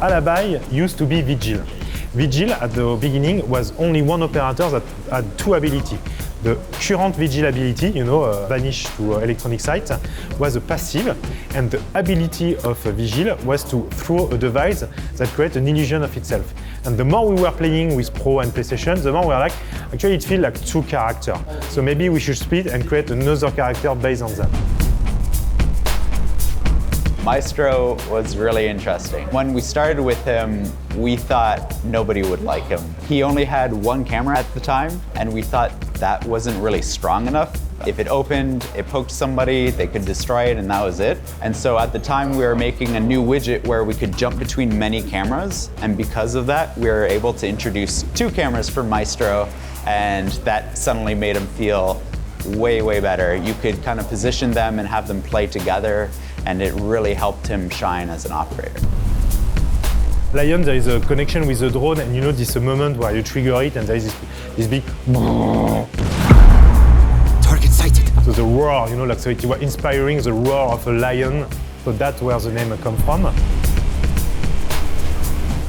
Alibi used to be Vigil. Vigil, at the beginning, was only one operator that had two abilities. The current Vigil ability, vanish to electronic sight, was a passive, and the ability of Vigil was to throw a device that creates an illusion of itself. And the more we were playing with Pro and PlayStation, the more we were like, actually it feels like two characters. So maybe we should split and create another character based on that. Maestro was really interesting. When we started with him, we thought nobody would like him. He only had one camera at the time, and we thought that wasn't really strong enough. If it opened, it poked somebody, they could destroy it, and that was it. And so at the time, we were making a new widget where we could jump between many cameras, and because of that, we were able to introduce two cameras for Maestro, and that suddenly made him feel way, way better. You could kind of position them and have them play together, and it really helped him shine as an operator. Lion, there is a connection with the drone, and this moment where you trigger it and there is this big target sighted. So the roar, so it was inspiring the roar of a lion. So that's where the name comes from.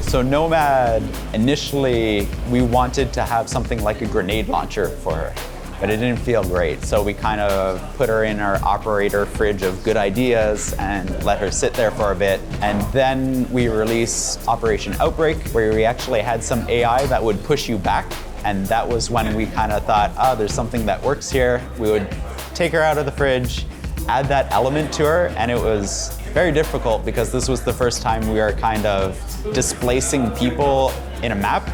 So Nomad, initially, we wanted to have something like a grenade launcher for her, but it didn't feel great. So we kind of put her in our operator fridge of good ideas and let her sit there for a bit. And then we released Operation Outbreak, where we actually had some AI that would push you back. And that was when we kind of thought, there's something that works here. We would take her out of the fridge, add that element to her, and it was very difficult because this was the first time we were kind of displacing people in a map,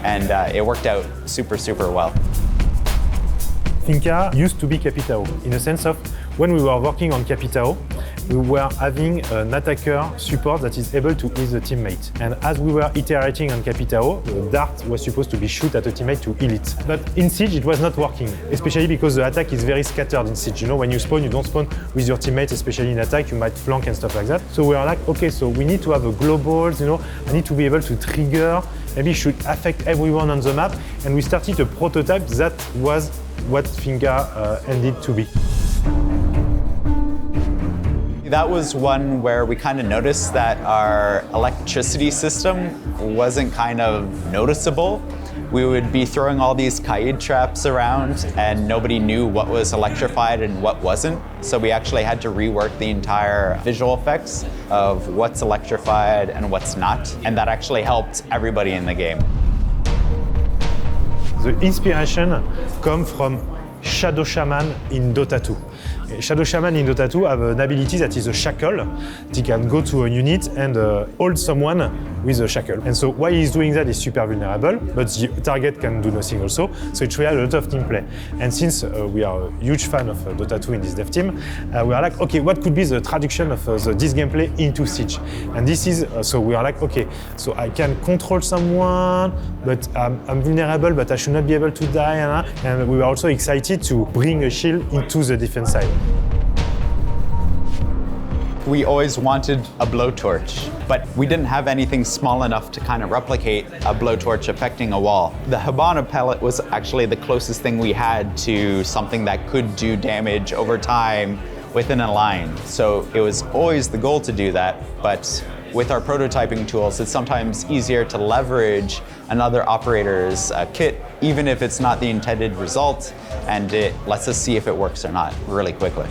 and it worked out super, super well. Gingka used to be Capitao, in a sense of when we were working on Capitao, we were having an attacker support that is able to heal the teammate. And as we were iterating on Capitao, the dart was supposed to be shoot at a teammate to heal it. But in Siege, it was not working, especially because the attack is very scattered in Siege. When you spawn, you don't spawn with your teammates, especially in attack, you might flank and stuff like that. So we are like, okay, so we need to have a global, I need to be able to trigger, maybe it should affect everyone on the map. And we started a prototype that was what Gingka ended to be. That was one where we kind of noticed that our electricity system wasn't kind of noticeable. We would be throwing all these Kaid traps around and nobody knew what was electrified and what wasn't. So we actually had to rework the entire visual effects of what's electrified and what's not. And that actually helped everybody in the game. The inspiration comes from Shadow Shaman in Dota 2. Shadow Shaman in Dota 2 have an ability that is a shackle. He can go to a unit and hold someone with a shackle. And so while he's doing that, he's super vulnerable, but the target can do nothing also. So it really a lot of team play. And since we are a huge fan of Dota 2 in this dev team, we are like, okay, what could be the traduction of this gameplay into Siege? And this is, so we are like, okay, so I can control someone, but I'm vulnerable, but I should not be able to die. And we were also excited to bring a shield into the defense side. We always wanted a blowtorch, but we didn't have anything small enough to kind of replicate a blowtorch affecting a wall. The Habana pellet was actually the closest thing we had to something that could do damage over time within a line. So it was always the goal to do that, but with our prototyping tools, it's sometimes easier to leverage another operator's kit, even if it's not the intended result, and it lets us see if it works or not really quickly.